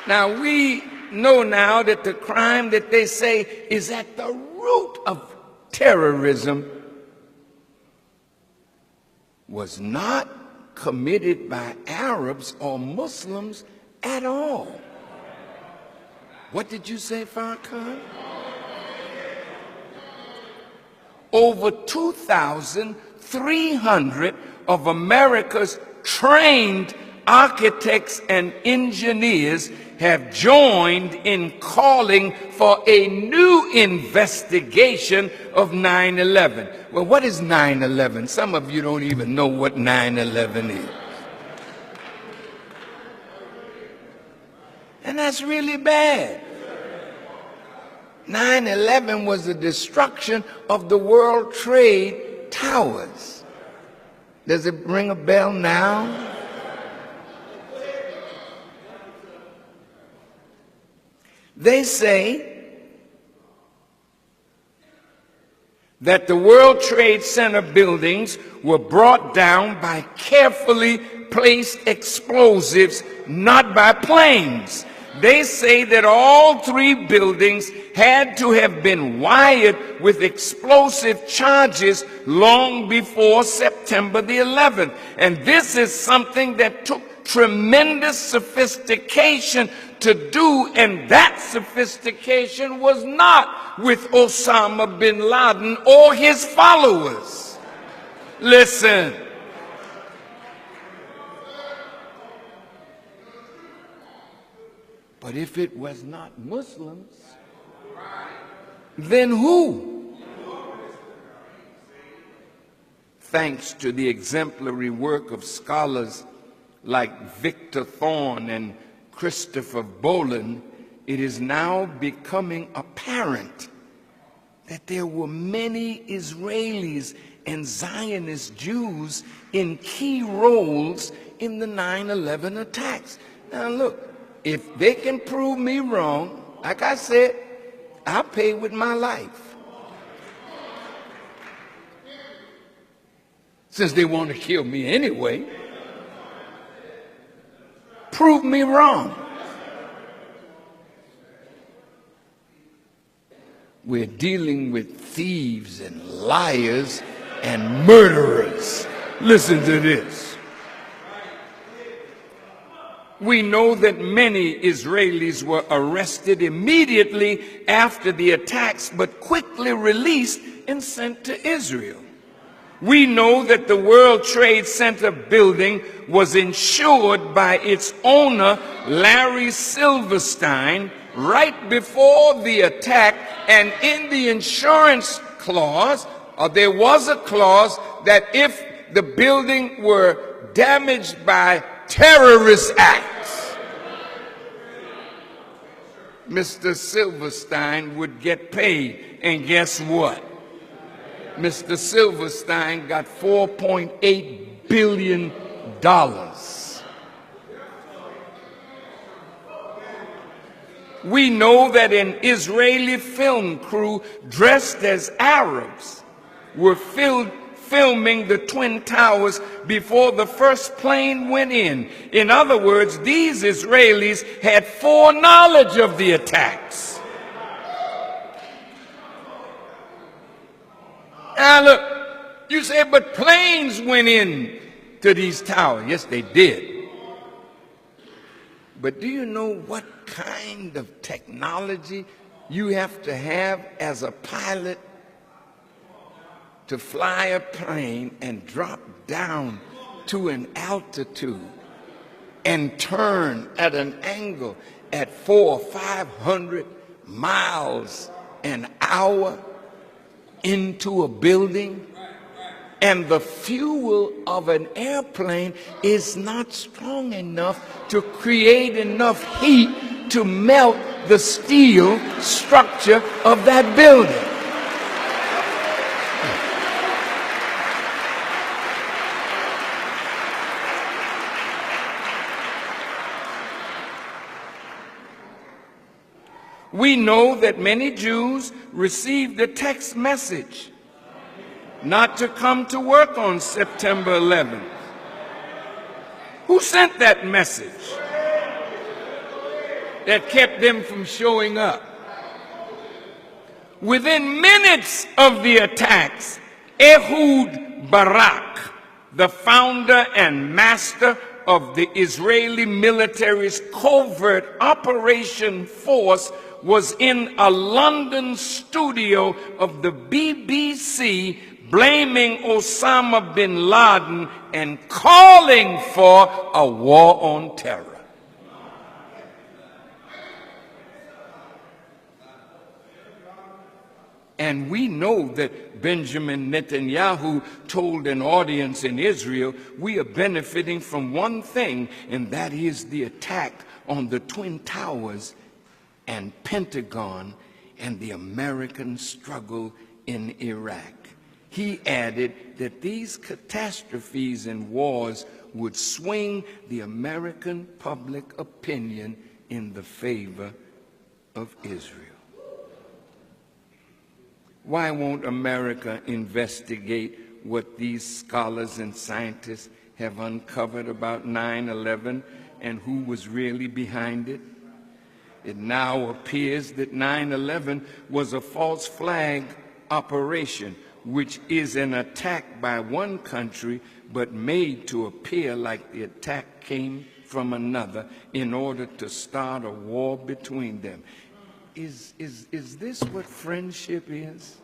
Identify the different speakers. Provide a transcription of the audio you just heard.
Speaker 1: Now, we know now that the crime that they say is at the root of terrorism was not committed by Arabs or Muslims at all. What did you say, Farrakhan? Over 2,300 of America's trained architects and engineers have joined in calling for a new investigation of 9/11. Well, what is 9/11? Some of you don't even know what 9/11 is. And that's really bad. 9/11 was the destruction of the World Trade Towers. Does it ring a bell now? They say that the World Trade Center buildings were brought down by carefully placed explosives, not by planes. They say that all three buildings had to have been wired with explosive charges long before September the 11th. And this is something that took tremendous sophistication to do, and that sophistication was not with Osama bin Laden or his followers. Listen. But if it was not Muslims, then who? Thanks to the exemplary work of scholars like Victor Thorne and Christopher Boland, it is now becoming apparent that there were many Israelis and Zionist Jews in key roles in the 9/11 attacks. Now look, if they can prove me wrong, like I said, I'll pay with my life. Since they want to kill me anyway, prove me wrong. We're dealing with thieves and liars and murderers. Listen to this. We know that many Israelis were arrested immediately after the attacks, but quickly released and sent to Israel. We know that the World Trade Center building was insured by its owner, Larry Silverstein, right before the attack, and in the insurance clause, there was a clause that if the building were damaged by terrorist acts, Mr. Silverstein would get paid. And guess what? Mr. Silverstein got $4.8 billion. We know that an Israeli film crew dressed as Arabs were filming the Twin Towers before the first plane went in. In other words, these Israelis had foreknowledge of the attacks. Now look, you say, but planes went in to these towers. Yes, they did. But do you know what kind of technology you have to have as a pilot to fly a plane and drop down to an altitude and turn at an angle at 400 or 500 miles an hour into a building? And the fuel of an airplane is not strong enough to create enough heat to melt the steel structure of that building. We know that many Jews received a text message not to come to work on September 11th. Who sent that message? that kept them from showing up. Within minutes of the attacks, Ehud Barak, the founder and master of the Israeli military's covert operation force, was in a London studio of the BBC blaming Osama bin Laden and calling for a war on terror. And we know that Benjamin Netanyahu told an audience in Israel, we are benefiting from one thing, and that is the attack on the Twin Towers and Pentagon and the American struggle in Iraq. He added that these catastrophes and wars would swing the American public opinion in the favor of Israel. Why won't America investigate what these scholars and scientists have uncovered about 9/11 and who was really behind it? It now appears that 9/11 was a false flag operation, which is an attack by one country but made to appear like the attack came from another in order to start a war between them. Is this what friendship is?